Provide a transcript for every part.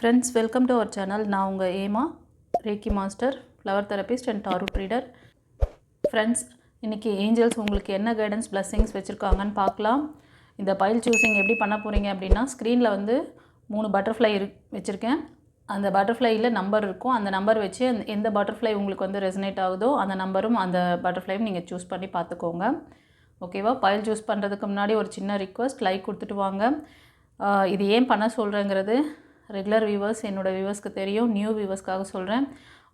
Friends, welcome to our channel. நான் உங்கள் Emma reiki master, flower therapist and tarot reader. Friends, இன்றைக்கி angels உங்களுக்கு என்ன கைடன்ஸ் பிளஸ்ஸிங்ஸ் வச்சுருக்காங்கன்னு பார்க்கலாம். இந்த பைல் சூஸிங் எப்படி பண்ண போகிறீங்க அப்படின்னா, ஸ்க்ரீனில் வந்து 3 பட்டர்ஃப்ளை வச்சுருக்கேன். அந்த பட்டர்ஃப்ளையில் நம்பர் இருக்கும். அந்த நம்பர் வச்சு எந்த பட்டர்ஃப்ளை உங்களுக்கு வந்து ரெசனேட் ஆகுதோ அந்த நம்பரும் அந்த பட்டர்ஃப்ளையும் நீங்கள் சூஸ் பண்ணி பார்த்துக்கோங்க. ஓகேவா? பைல் சூஸ் பண்ணுறதுக்கு முன்னாடி ஒரு சின்ன ரிக்வெஸ்ட், லைக் கொடுத்துட்டு வாங்க. இது ஏன் பண்ண சொல்கிறேங்கிறது ரெகுலர் வியூவர்ஸ், என்னோடய வியூவர்ஸ்க்கு தெரியும். நியூ வியூவர்ஸ்க்காக சொல்கிறேன்.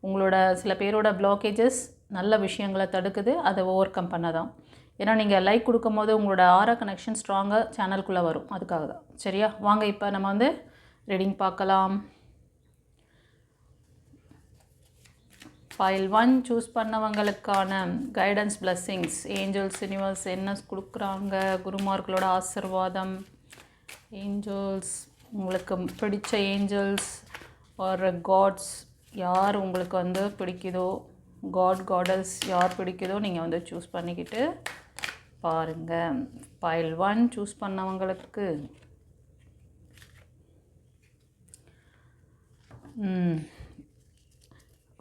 உங்களோட சில பேரோட பிளாக்கேஜஸ் நல்ல விஷயங்களை தடுக்குது, அதை ஓவர் கம் பண்ண தான். ஏன்னா நீங்கள் லைக் கொடுக்கும் போது உங்களோட ஆரா கனெக்ஷன் ஸ்ட்ராங்காக சேனலுக்குள்ளே வரும், அதுக்காக தான். சரியா? வாங்க இப்போ நம்ம வந்து ரீடிங் பார்க்கலாம். ஃபைல் 1 சூஸ் பண்ணவங்களுக்கான கைடன்ஸ் பிளஸ்ஸிங்ஸ், ஏஞ்சல்ஸ் யூனிவர்ஸ் என்ன கொடுக்குறாங்க, குருமார்களோட ஆசீர்வாதம், ஏஞ்சல்ஸ், உங்களுக்கு பிடிச்ச ஏஞ்சல்ஸ் ஒரு காட்ஸ் யார் உங்களுக்கு வந்து பிடிக்குதோ, காடஸ் யார் பிடிக்குதோ நீங்கள் வந்து சூஸ் பண்ணிக்கிட்டு பாருங்கள். ஃபைல் 1 சூஸ் பண்ணவங்களுக்கு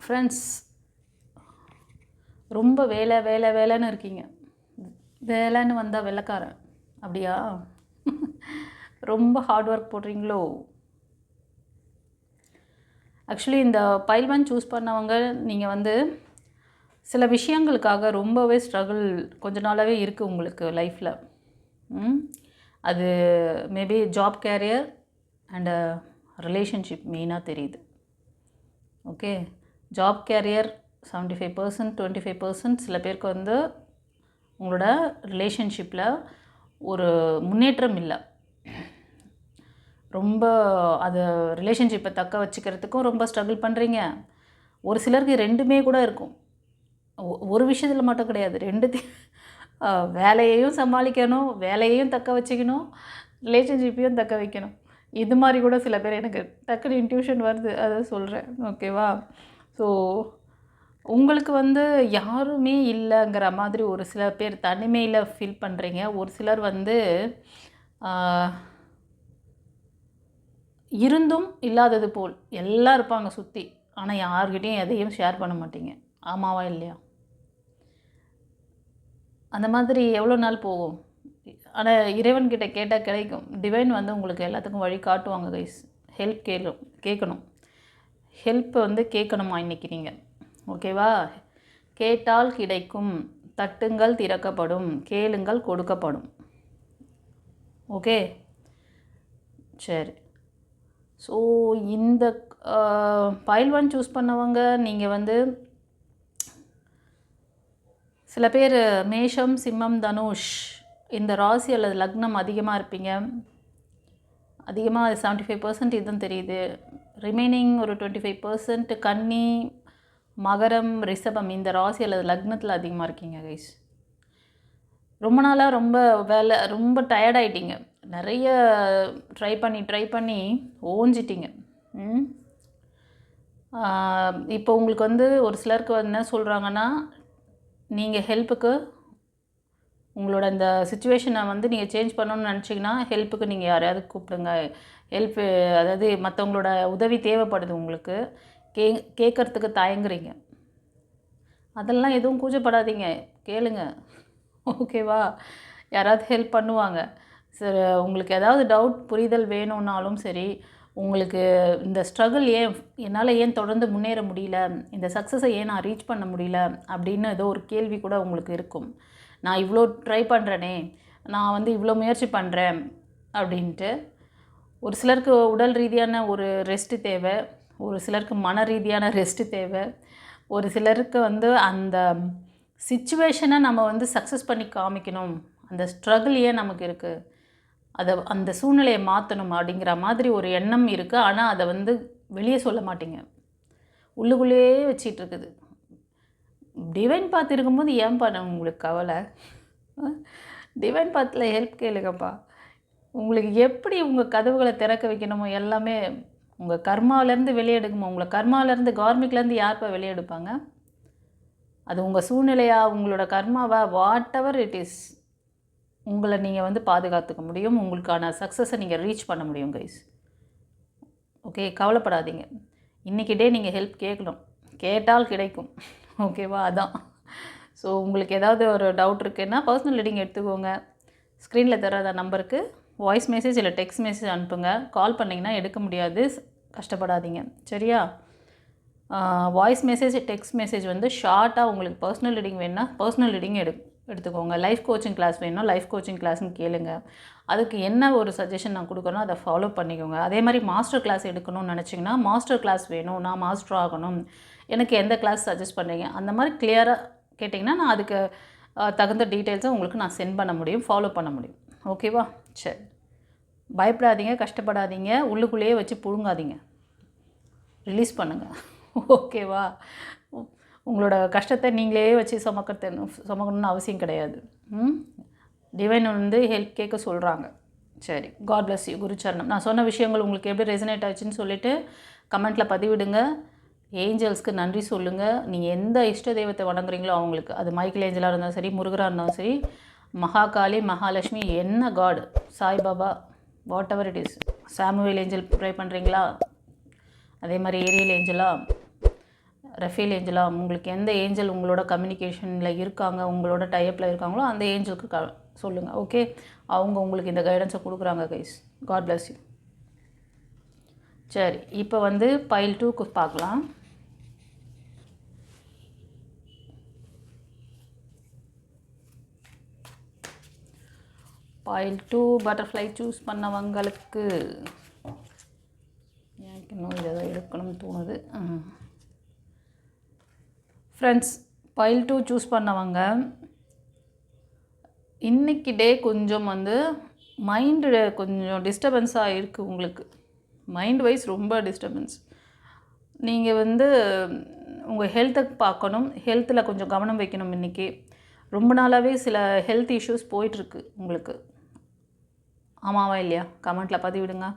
ஃப்ரெண்ட்ஸ், ரொம்ப வேலைன்னு இருக்கீங்க. வேலைன்னு வந்தால் வெள்ளைக்காரன் அப்படியா? ரொம்ப ஹார்ட் ஒர்க் போடுறீங்களோ? ஆக்சுவலி இந்த ஃபைல் 1 சூஸ் பண்ணவங்க நீங்கள் வந்து சில விஷயங்களுக்காக ரொம்பவே ஸ்ட்ரகிள் கொஞ்ச நாளாகவே இருக்குது உங்களுக்கு லைஃப்பில். அது maybe job, career and relationship மெயினாக தெரியுது. ஓகே, ஜாப் கேரியர் 75%, 25% சில பேருக்கு வந்து உங்களோட ரிலேஷன்ஷிப்பில் ஒரு முன்னேற்றம் இல்லை. ரொம்ப அது ரிலேஷன்ஷிப்பை தக்க வச்சுக்கிறதுக்கும் ரொம்ப ஸ்ட்ரகிள் பண்ணுறீங்க. ஒரு சிலருக்கு ரெண்டுமே கூட இருக்கும். ஒரு விஷயத்தில் மட்டும் கிடையாது, வேலையையும் சமாளிக்கணும், வேலையையும் தக்க வச்சுக்கணும், ரிலேஷன்ஷிப்பையும் தக்க வைக்கணும். இது மாதிரி கூட சில பேர் எனக்கு டக்குனு இன்ட்யூஷன் வருது, அதை சொல்கிறேன். ஓகேவா? ஸோ உங்களுக்கு வந்து யாருமே இல்லைங்கிற மாதிரி ஒரு சில பேர் தனிமையில் ஃபீல் பண்ணுறீங்க. ஒரு சிலர் வந்து இருந்தும் இல்லாதது போல் எல்லாம் இருப்பாங்க சுற்றி, ஆனால் யார்கிட்டையும் எதையும் ஷேர் பண்ண மாட்டீங்க. ஆமாவா இல்லையா? அந்த மாதிரி எவ்வளோ நாள் போகும்? ஆனால் இறைவன்கிட்ட கேட்டால் கிடைக்கும். டிவைன் வந்து உங்களுக்கு எல்லாத்துக்கும் வழி காட்டுவாங்க கைஸ். ஹெல்ப் கேட்கணும். ஹெல்ப் வந்து கேட்கணுமா இன்றைக்கி நீங்கள்? ஓகேவா? கேட்டால் கிடைக்கும், தட்டுங்கள் திறக்கப்படும், கேளுங்கள் கொடுக்கப்படும். ஓகே, சரி. ஸோ இந்த ஃபைல் 1 சூஸ் பண்ணவங்க நீங்கள் வந்து சில பேர் மேஷம், சிம்மம், தனுஷ் இந்த ராசி அல்லது லக்னம் அதிகமாக இருப்பீங்க. அதிகமாக 75% இதுவும் தெரியுது. ரிமைனிங் ஒரு 25% கன்னி, மகரம், ரிஷபம் இந்த ராசி அல்லது லக்னத்தில் அதிகமாக இருக்கீங்க கைஸ். ரொம்ப நாளாக ரொம்ப டயர்டாயிட்டீங்க. நிறைய ட்ரை பண்ணி ஓஞ்சிட்டிங்க. இப்போ உங்களுக்கு வந்து ஒரு சிலருக்கு என்ன சொல்கிறாங்கன்னா, நீங்கள் ஹெல்ப்புக்கு உங்களோட இந்த சுச்சுவேஷனை வந்து நீங்கள் சேஞ்ச் பண்ணணும்னு நினச்சிங்கன்னா ஹெல்ப்புக்கு நீங்கள் யாரையாவது கூப்பிடுங்க. ஹெல்ப்பு, அதாவது மற்றவங்களோட உதவி தேவைப்படுது உங்களுக்கு, கேட்குறதுக்கு தயங்குறீங்க. அதெல்லாம் எதுவும் கூச்சப்படாதீங்க, கேளுங்க. ஓகேவா? யாராவது ஹெல்ப் பண்ணுவாங்க. சரி, உங்களுக்கு ஏதாவது டவுட், புரிதல் வேணும்னாலும் சரி, உங்களுக்கு இந்த ஸ்ட்ரகிள் என்னால் ஏன் தொடர்ந்து முன்னேற முடியல, இந்த சக்ஸஸை ஏன் நான் ரீச் பண்ண முடியல அப்படின்னு ஏதோ ஒரு கேள்வி கூட உங்களுக்கு இருக்கும். நான் இவ்வளோ ட்ரை பண்ணுறேனே, நான் வந்து இவ்வளோ முயற்சி பண்ணுறேன் அப்படின்ட்டு. ஒரு சிலருக்கு உடல் ரீதியான ஒரு ரெஸ்ட்டு தேவை, ஒரு சிலருக்கு மன ரீதியான ரெஸ்ட்டு தேவை, ஒரு சிலருக்கு வந்து அந்த சிச்சுவேஷனை நம்ம வந்து சக்ஸஸ் பண்ணி காமிக்கணும், அந்த ஸ்ட்ரகிள் ஏன் நமக்கு இருக்குது, அந்த சூழ்நிலையை மாற்றணும் அப்படிங்கிற மாதிரி ஒரு எண்ணம் இருக்குது. ஆனால் அதை வந்து வெளியே சொல்ல மாட்டீங்க, உள்ளுக்குள்ளேயே வச்சிட்டு இருக்குது. டிவைன் பாத் இருக்கும்போது ஏன் பண்ண உங்களுக்கு கவலை? டிவைன் பாத்தில் ஹெல்ப் கேளுங்கப்பா. உங்களுக்கு எப்படி உங்கள் கதவுகளை திறக்க வைக்கணுமோ எல்லாமே உங்கள் கர்மாவிலேருந்து வெளியெடுக்குமா? உங்களை கர்மாவிலேருந்து, கார்மிக்லேருந்து யார்ப்பா வெளியெடுப்பாங்க? அது உங்கள் சூழ்நிலையா, உங்களோட கர்மாவா, வாட் எவர் இட் இஸ், உங்களை நீங்கள் வந்து பாதுகாத்துக்க முடியும். உங்களுக்கான சக்ஸஸை நீங்கள் ரீச் பண்ண முடியும் கைஸ். ஓகே, கவலைப்படாதீங்க. இன்றைக்கி டே நீங்கள் ஹெல்ப் கேட்கணும், கேட்டால் கிடைக்கும். ஓகேவா? அதான். ஸோ உங்களுக்கு ஏதாவது ஒரு டவுட் இருக்குன்னா பர்சனல் ரீடிங் எடுத்துக்கோங்க. ஸ்க்ரீனில் தர நம்பருக்கு வாய்ஸ் மெசேஜ் இல்லை டெக்ஸ்ட் மெசேஜ் அனுப்புங்க. கால் பண்ணிங்கன்னா எடுக்க முடியாது, கஷ்டப்படாதீங்க. சரியா? வாய்ஸ் மெசேஜ் டெக்ஸ்ட் மெசேஜ் வந்து ஷார்ட்டாக உங்களுக்கு பர்சனல் ரீடிங் வேணுன்னா பர்சனல் ரீடிங் எடுத்துக்கோங்க. லைஃப் கோச்சிங் கிளாஸ் வேணும்னா லைஃப் கோச்சிங் கிளாஸ்னு கேளுங்க. அதுக்கு என்ன ஒரு சஜஷன் நான் கொடுக்கணும் அதை ஃபாலோ பண்ணிக்கோங்க. அதே மாதிரி மாஸ்டர் கிளாஸ் எடுக்கணும்னு நினச்சிங்கன்னா மாஸ்டர் கிளாஸ் வேணும், நான் மாஸ்டர் ஆகணும், எனக்கு எந்த கிளாஸ் சஜஸ்ட் பண்ணுறீங்க, அந்த மாதிரி கிளியராக கேட்டிங்கன்னா நான் அதுக்கு தகுந்த டீட்டெயில்ஸை உங்களுக்கு நான் சென்ட் பண்ண முடியும், ஃபாலோ பண்ண முடியும். ஓகேவா? சரி, பயப்படாதீங்க, கஷ்டப்படாதீங்க, உள்ளுக்குள்ளேயே வச்சு புழுங்காதீங்க, ரிலீஸ் பண்ணுங்கள். ஓகேவா? உங்களோட கஷ்டத்தை நீங்களே வச்சு சுமக்கணும்னு அவசியம் கிடையாது. டிவைன் வந்து ஹெல்ப் கேட்க சொல்கிறாங்க. சரி, காட் பிளஸ் யூ. குருச்சரணம். நான் சொன்ன விஷயங்கள் உங்களுக்கு எப்படி ரெசனேட் ஆச்சுன்னு சொல்லிவிட்டு கமெண்ட்டில் பதிவிடுங்க. ஏஞ்சல்ஸ்க்கு நன்றி சொல்லுங்கள். நீங்கள் எந்த இஷ்ட தெய்வத்தை வணங்குறீங்களோ அவங்களுக்கு, அது மைக்கேல் ஏஞ்சலாக இருந்தாலும் சரி, முருகராக இருந்தாலும் சரி, மகாகாளி, மகாலட்சுமி, என்ன god, Saibaba, whatever it is. Samuel angel pray பண்ணுறீங்களா? அதே மாதிரி ஏரியல் ஏஞ்சலா, ரஃபேல் ஏஞ்சலா, உங்களுக்கு எந்த ஏஞ்சல் உங்களோட கம்யூனிகேஷனில் இருக்காங்க, உங்களோட டைப்பில் இருக்காங்களோ அந்த ஏஞ்சலுக்கு சொல்லுங்கள். ஓகே, அவங்க உங்களுக்கு இந்த கைடன்ஸை கொடுக்குறாங்க கைஸ். God bless you. சரி, இப்போ வந்து பைல் 2க்கு பார்க்கலாம். பைல் 2 பட்டர்ஃப்ளை சூஸ் பண்ணவங்களுக்கு எனக்கு இன்னும் இதை எடுக்கணும்னு தோணுது. ஃப்ரெண்ட்ஸ், பைல் 2 சூஸ் பண்ணவங்க இன்றைக்கி டே கொஞ்சம் வந்து மைண்டு கொஞ்சம் டிஸ்டர்பன்ஸாக இருக்குது. உங்களுக்கு மைண்ட் வைஸ் ரொம்ப டிஸ்டர்பன்ஸ். நீங்கள் வந்து உங்கள் ஹெல்த்தை பார்க்கணும், ஹெல்த்தில் கொஞ்சம் கவனம் வைக்கணும். இன்றைக்கி ரொம்ப நாளாகவே சில ஹெல்த் இஷ்யூஸ் போயிட்டுருக்கு உங்களுக்கு. ஆமாவா இல்லையா? கமெண்ட்டில் பதிவிடுங்க.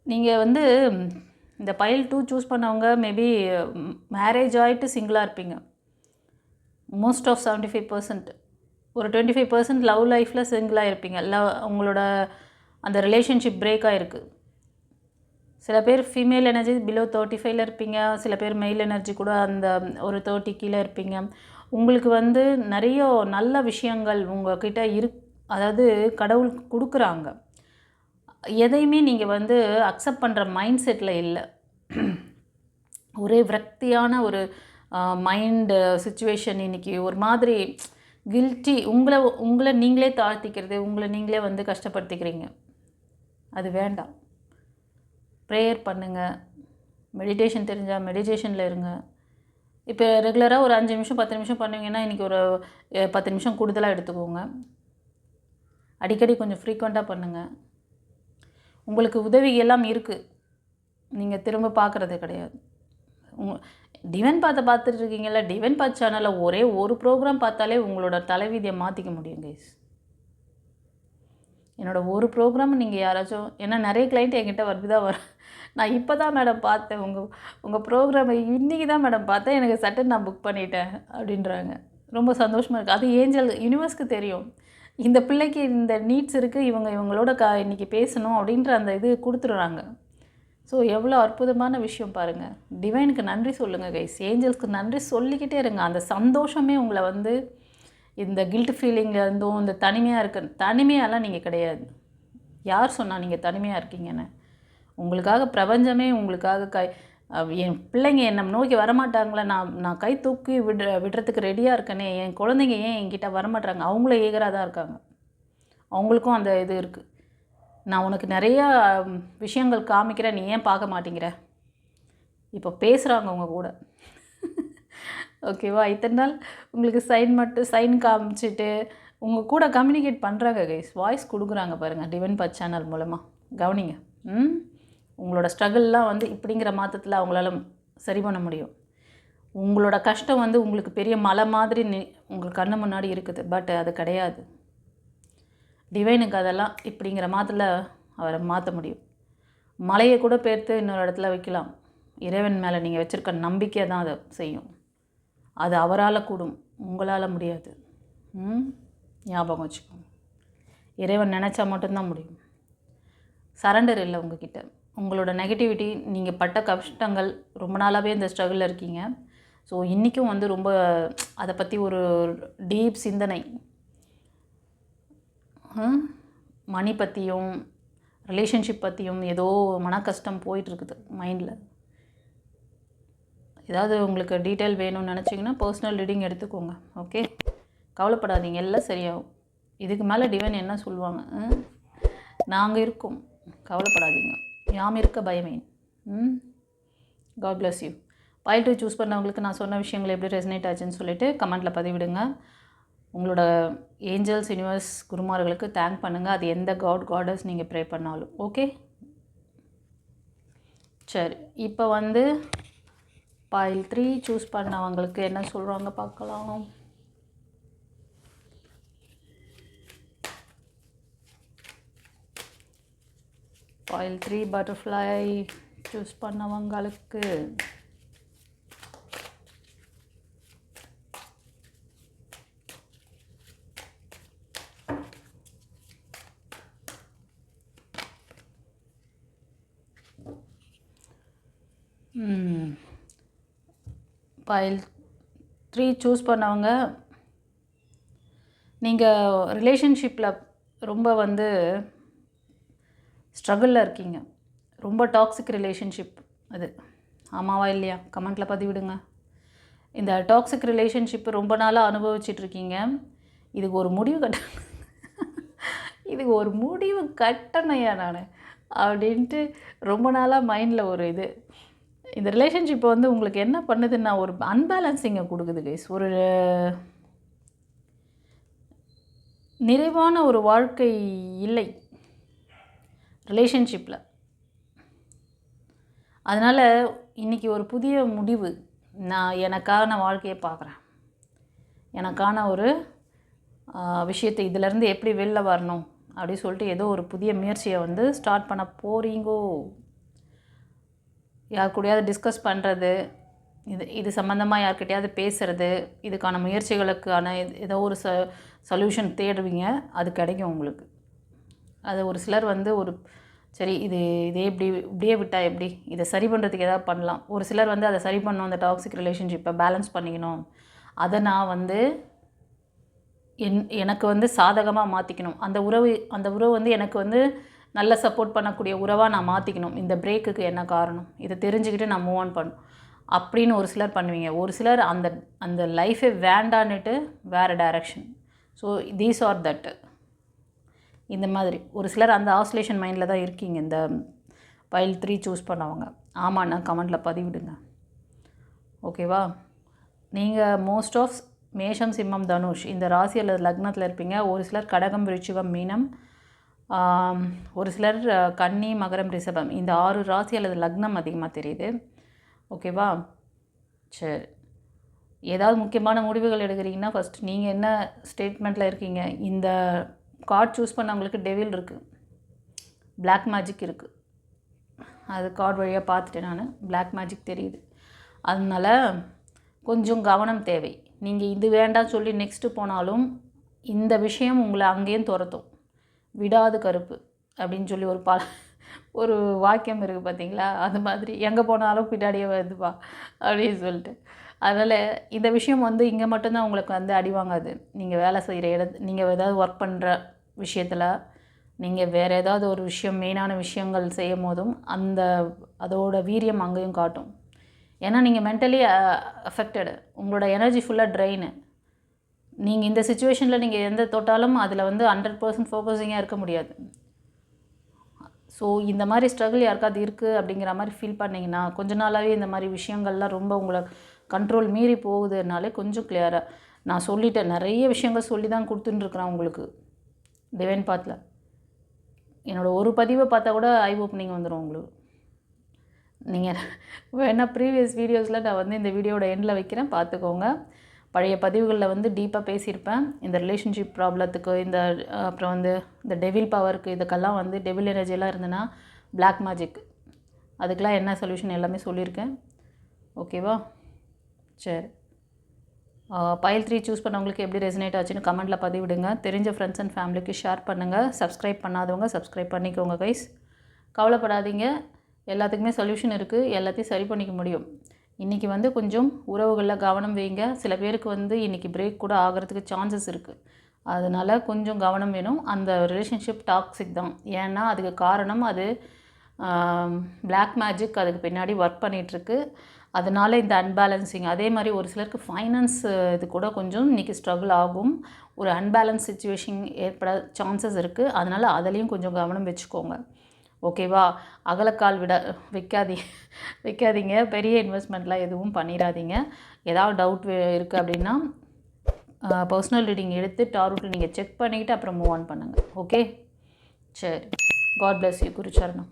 நீங்கள் வந்து இந்த பைல் 2 சூஸ் பண்ணவங்க மேபி மேரேஜ் ஆகிட்டு சிங்கிளாக இருப்பீங்க. Most of 75%. ஒரு 25% லவ் லைஃப்பில் சிங்கிளாக இருப்பீங்க. உங்களோட அந்த ரிலேஷன்ஷிப் பிரேக் ஆகிருக்கு. சில பேர் ஃபீமேல் எனர்ஜி பிலோ 35 இருப்பீங்க, சில பேர் மெயில் எனர்ஜி கூட அந்த ஒரு 30 கீழே இருப்பீங்க. உங்களுக்கு வந்து நிறைய நல்ல விஷயங்கள் உங்கள்கிட்ட அதாவது கடவுள் கொடுக்குறாங்க. எதையுமே நீங்கள் வந்து அக்செப்ட் பண்ணுற மைண்ட் செட்டில் இல்லை. ஒரே விரக்தியான ஒரு மைண்டு சிச்சுவேஷன். இன்றைக்கி ஒரு மாதிரி கில்ட்டி, உங்களை நீங்களே தாழ்த்திக்கிறது, உங்களை நீங்களே வந்து கஷ்டப்படுத்திக்கிறீங்க. அது வேண்டாம். ப்ரேயர் பண்ணுங்கள், மெடிடேஷன் தெரிஞ்சால் மெடிடேஷனில் இருங்க. இப்போ ரெகுலராக ஒரு 5 நிமிஷம் 10 நிமிஷம் பண்ணுவீங்கன்னா இன்றைக்கி ஒரு 10 நிமிஷம் கூடுதலாக எடுத்துக்கோங்க. அடிக்கடி கொஞ்சம் ஃப்ரீக்வெண்ட்டாக பண்ணுங்கள். உங்களுக்கு உதவி எல்லாம் இருக்குது, நீங்கள் திரும்ப பார்க்குறது கிடையாது. டிவைன் பார்த்துட்டு இருக்கீங்களா? டிவைன் பாத் சேனலில் ஒரே ஒரு ப்ரோக்ராம் பார்த்தாலே உங்களோட தலைவிதியை மாற்றிக்க முடியும் கைஸ். என்னோடய ஒரு ப்ரோக்ராம் நீங்கள் யாராச்சும், ஏன்னா நிறைய கிளைண்ட் என்கிட்ட தான் வர, நான் இப்போ தான் மேடம் பார்த்தேன் உங்கள் ப்ரோக்ராமை, இன்றைக்கி தான் மேடம் பார்த்தேன், எனக்கு சட்டன் நான் புக் பண்ணிட்டேன் அப்படின்றாங்க. ரொம்ப சந்தோஷமாக இருக்குது. அது ஏஞ்சல் யூனிவர்ஸ்க்கு தெரியும், இந்த பிள்ளைக்கு இந்த நீட்ஸ் இருக்குது, இவங்களோட இன்றைக்கி பேசணும் அப்படின்ற அந்த இது கொடுத்துடுறாங்க. ஸோ எவ்வளோ அற்புதமான விஷயம் பாருங்கள். டிவைனுக்கு நன்றி சொல்லுங்கள் கைஸ், ஏஞ்சல்ஸ்க்கு நன்றி சொல்லிக்கிட்டே இருங்க. அந்த சந்தோஷமே உங்களை வந்து இந்த கில்ட் ஃபீலிங்கில் இருந்தும், இந்த தனிமையாலாம் நீங்கள் கிடையாது. யார் சொன்னால் நீங்கள் தனிமையாக இருக்கீங்கன்னு? உங்களுக்காக பிரபஞ்சமே உங்களுக்காக என் பிள்ளைங்க என்னை நோக்கி வரமாட்டாங்களே, நான் கை தூக்கி விடுறதுக்கு ரெடியாக இருக்கேனே, என் குழந்தைங்க ஏன் என்கிட்ட வரமாட்டாங்க? அவங்களும் ஏகராக தான் இருக்காங்க, அவங்களுக்கும் அந்த இது இருக்குது. நான் உனக்கு நிறையா விஷயங்கள் காமிக்கிறேன், நீ ஏன் பார்க்க மாட்டேங்கிற? இப்போ பேசுகிறாங்க உங்கள் கூட. ஓகேவா? இத்தனை நாள் உங்களுக்கு சைன் காமிச்சிட்டு உங்கள் கூட கம்யூனிகேட் பண்ணுறாங்க கைஸ், வாய்ஸ் கொடுக்குறாங்க பாருங்கள் டிவைன் பாத் சேனல் மூலமாக. கவனிங்க. உங்களோட ஸ்ட்ரகிள்லாம் வந்து இப்படிங்கிற மாற்றத்தில் அவங்களால சரி பண்ண முடியும். உங்களோட கஷ்டம் வந்து உங்களுக்கு பெரிய மலை மாதிரி உங்கள் கண்ணு முன்னாடி இருக்குது, பட் அது கிடையாது. டிவைனுக்கு அதெல்லாம் இப்படிங்கிற மாற்றத்தில் அவரை மாற்ற முடியும். மலையை கூட பேர்த்து இன்னொரு இடத்துல வைக்கலாம். இறைவன் மேலே நீங்கள் வச்சுருக்க நம்பிக்கை தான் அதை செய்யும். அது அவரால் கூடும், உங்களால் முடியாது. ஞாபகம் வச்சுக்கோங்க. இறைவன் நினச்சா மட்டும்தான் முடியும். சரண்டர் இல்லை உங்ககிட்ட. உங்களோட நெகட்டிவிட்டி, நீங்கள் பட்ட கஷ்டங்கள், ரொம்ப நாளாகவே இந்த ஸ்ட்ரகிளில் இருக்கீங்க. ஸோ இன்றைக்கும் வந்து ரொம்ப அதை பற்றி ஒரு டீப் சிந்தனை, மணி பற்றியும் ரிலேஷன்ஷிப் பற்றியும் ஏதோ மன கஷ்டம் போயிட்டுருக்குது மைண்டில். ஏதாவது உங்களுக்கு டீட்டெயில் வேணும்னு நினச்சிங்கன்னா பர்சனல் ரீடிங் எடுத்துக்கோங்க. ஓகே, கவலைப்படாதீங்க, எல்லாம் சரியாகும். இதுக்கு மேலே டிவைன் என்ன சொல்லுவாங்க, நாங்கள் இருக்கோம், கவலைப்படாதீங்க, யாம் இருக்க பயமேன். God bless you. File 2 choose பண்ணவங்களுக்கு நான் சொன்ன விஷயங்கள் எப்படி ரெசனேட் ஆச்சுன்னு சொல்லிவிட்டு கமெண்ட்டில் பதிவிடுங்க. உங்களோட ஏஞ்சல்ஸ், யூனிவர்ஸ், குருமார்களுக்கு தேங்க் பண்ணுங்கள். அது எந்த காடஸ் நீங்கள் ப்ரே பண்ணாலும். ஓகே, சரி. இப்போ வந்து பைல் 3 சூஸ் பண்ணவங்களுக்கு என்ன சொல்கிறாங்க பார்க்கலாம். பைல் 3 பட்டர்ஃப்ளை சூஸ் பண்ணவங்களுக்கு பைல் 3 சூஸ் பண்ணவங்க, நீங்கள் ரிலேஷன்ஷிப்பில் ரொம்ப வந்து ஸ்ட்ரகிளில் இருக்கீங்க. ரொம்ப டாக்ஸிக் ரிலேஷன்ஷிப் அது. ஆமாவா இல்லையா? கமெண்ட்டில் பதிவிடுங்க. இந்த டாக்ஸிக் ரிலேஷன்ஷிப்பு ரொம்ப நாளாக அனுபவிச்சிட்ருக்கீங்க. இதுக்கு ஒரு முடிவு கட்டணையா நான் அப்படின்ட்டு ரொம்ப நாளாக மைண்டில் ஒரு இது. இந்த ரிலேஷன்ஷிப்பை வந்து உங்களுக்கு என்ன பண்ணுதுன்னா ஒரு அன்பேலன்சிங்கை கொடுக்குது கைஸ். ஒரு நிறைவான ஒரு வாழ்க்கை இல்லை ரிலேஷன்ஷிப்பில். அதனால் இன்றைக்கி ஒரு புதிய முடிவு, நான் எனக்கான வாழ்க்கையை பார்க்குறேன், எனக்கான ஒரு விஷயத்தை இதிலேருந்து எப்படி வெளில வரணும் அப்படின்னு சொல்லிட்டு ஏதோ ஒரு புதிய முயற்சியை வந்து ஸ்டார்ட் பண்ண போகிறீங்கோ. யார் கூடயாவது டிஸ்கஸ் பண்ணுறது, இது சம்மந்தமாக யார்கிட்டையாவது பேசுகிறது, இதுக்கான முயற்சிகளுக்கான ஏதோ ஒரு சொல்யூஷன் தேடுவீங்க. அது கிடைக்கும் உங்களுக்கு. அது ஒரு சிலர் வந்து ஒரு சரி இதே இப்படியே விட்டால் எப்படி, இதை சரி பண்ணுறதுக்கு ஏதாவது பண்ணலாம். ஒரு சிலர் வந்து அதை சரி பண்ணணும், அந்த டாக்ஸிக் ரிலேஷன்ஷிப்பை பேலன்ஸ் பண்ணிக்கணும், அதை நான் வந்து எனக்கு வந்து சாதகமாக மாற்றிக்கணும், அந்த உறவு வந்து எனக்கு வந்து நல்ல சப்போர்ட் பண்ணக்கூடிய உறவாக நான் மாற்றிக்கணும், இந்த பிரேக்குக்கு என்ன காரணம், இதை தெரிஞ்சுக்கிட்டு நான் மூவ் ஆன் பண்ணணும் அப்படின்னு ஒரு சிலர் பண்ணுவீங்க. ஒரு சிலர் அந்த லைஃபே வேண்டான்னுட்டு வேறு direction. So these are that. இந்த மாதிரி ஒரு சிலர் அந்த ஆஸ்லேஷன் மைண்டில் தான் இருக்கீங்க. இந்த பைல் 3 சூஸ் பண்ணவங்க ஆமாண்ணா கமெண்ட்டில் பதிவிடுங்க. ஓகேவா? நீங்கள் மோஸ்ட் ஆஃப் மேஷம், சிம்மம், தனுஷ் இந்த ராசி அல்லது லக்னத்தில் இருப்பீங்க. ஒரு சிலர் கடகம், விருச்சிகம், மீனம், ஒரு சிலர் கன்னி, மகரம், ரிஷபம் இந்த 6 ராசி அல்லது லக்னம் அதிகமாக தெரியுது. ஓகேவா? சரி, ஏதாவது முக்கியமான முடிவுகள் எடுக்கிறீங்கன்னா ஃபஸ்ட் நீங்கள் என்ன ஸ்டேட்மெண்ட்டில் இருக்கீங்க. இந்த கார்டு சூஸ் பண்ணவங்களுக்கு டெவில் இருக்குது, பிளாக் மேஜிக் இருக்குது. அது கார்டு வழியாக பார்த்துட்டேன் நான், பிளாக் மேஜிக் தெரியுது. அதனால் கொஞ்சம் கவனம் தேவை. நீங்கள் இது வேண்டாம் சொல்லி நெக்ஸ்ட்டு போனாலும் இந்த விஷயம் உங்களை அங்கேயும் துரத்தும். விடாது கருப்பு அப்படின்னு சொல்லி ஒரு வாக்கியம் இருக்குது பார்த்தீங்களா, அது மாதிரி எங்கே போனாலும் பின்னாடியே வருதுப்பா அப்படின்னு சொல்லிட்டு. அதனால் இந்த விஷயம் வந்து இங்கே மட்டும்தான் உங்களுக்கு வந்து அடி வாங்காது. நீங்கள் வேலை செய்கிற நீங்கள் ஏதாவது ஒர்க் பண்ணுற விஷயத்தில், நீங்கள் வேறு ஏதாவது ஒரு விஷயம் மெயினான விஷயங்கள் செய்யும் போதும் அதோட வீரியம் அங்கேயும் காட்டும். ஏன்னா நீங்கள் மென்டலி அஃபெக்டடு, உங்களோட எனர்ஜி ஃபுல்லாக ட்ரெயின். நீங்கள் இந்த சுச்சுவேஷனில் நீங்கள் எந்த தொட்டாலும் அதில் வந்து 100% ஃபோக்கஸிங்காக இருக்க முடியாது. ஸோ இந்த மாதிரி ஸ்ட்ரகிள் யாருக்காவது இருக்குது அப்படிங்கிற மாதிரி ஃபீல் பண்ணிங்கன்னா, கொஞ்ச நாளாகவே இந்த மாதிரி விஷயங்கள்லாம் ரொம்ப உங்களை கண்ட்ரோல் மீறி போகுதுனாலே கொஞ்சம் கிளியராக நான் சொல்லிட்டேன். நிறைய விஷயங்கள் சொல்லி தான் கொடுத்துட்டுருக்குறேன் உங்களுக்கு டிவைன் பாத்தில். என்னோடய ஒரு பதிவை பார்த்தா கூட ஐ ஓப்பனிங் வந்துடும் உங்களுக்கு. நீங்கள் வேணால் ப்ரீவியஸ் வீடியோஸில் நான் வந்து இந்த வீடியோட எண்டில் வைக்கிறேன், பார்த்துக்கோங்க. பழைய பதிவுகளில் வந்து டீப்பாக பேசியிருப்பேன். இந்த ரிலேஷன்ஷிப் ப்ராப்ளத்துக்கு, அப்புறம் வந்து இந்த டெவில் பவருக்கு, இதுக்கெல்லாம் வந்து டெவில் எனர்ஜியெல்லாம் இருந்ததுன்னா பிளாக் மேஜிக், அதுக்கெலாம் என்ன சொல்யூஷன் எல்லாமே சொல்லியிருக்கேன். ஓகேவா? சரி, பைல் 3 சூஸ் பண்ணவங்களுக்கு எப்படி ரெசனேட் ஆச்சுன்னு கமெண்ட்டில் பதிவிடுங்க. தெரிஞ்ச ஃப்ரெண்ட்ஸ் அண்ட் ஃபேமிலிக்கு ஷேர் பண்ணுங்கள். சப்ஸ்கிரைப் பண்ணாதவங்க சப்ஸ்கிரைப் பண்ணிக்கோங்க கைஸ். கவலைப்படாதீங்க. எல்லாத்துக்குமே சொல்யூஷன் இருக்குது. எல்லாத்தையும் சரி பண்ணிக்க முடியும். இன்றைக்கி வந்து கொஞ்சம் உறவுகளில் கவனம் வைங்க. சில பேருக்கு வந்து இன்றைக்கி பிரேக் கூட ஆகிறதுக்கு சான்சஸ் இருக்குது. அதனால் கொஞ்சம் கவனம் வேணும். அந்த ரிலேஷன்ஷிப் டாக்ஸிக் தான். ஏன்னா அதுக்கு காரணம் அது பிளாக் மேஜிக் அதுக்கு பின்னாடி ஒர்க் பண்ணிகிட்ருக்கு. அதனால் இந்த அன்பேலன்சிங். அதே மாதிரி ஒரு சிலருக்கு ஃபைனான்ஸ் இது கூட கொஞ்சம் இன்றைக்கி ஸ்ட்ரகிள் ஆகும். ஒரு அன்பேலன்ஸ் சிச்சுவேஷன் ஏற்பட சான்சஸ் இருக்குது. அதனால் அதுலேயும் கொஞ்சம் கவனம் வச்சுக்கோங்க. ஓகேவா? அகலக்கால் வைக்காதீங்க. பெரிய இன்வெஸ்ட்மெண்ட்லாம் எதுவும் பண்ணிடாதீங்க. ஏதாவது டவுட் இருக்குது அப்படின்னா பர்சனல் ரீடிங் எடுத்து டாரோட்டில் நீங்கள் செக் பண்ணிவிட்டு அப்புறம் மூவ் ஆன் பண்ணுங்கள். ஓகே, சரி. God bless you. குருச்சரணம்.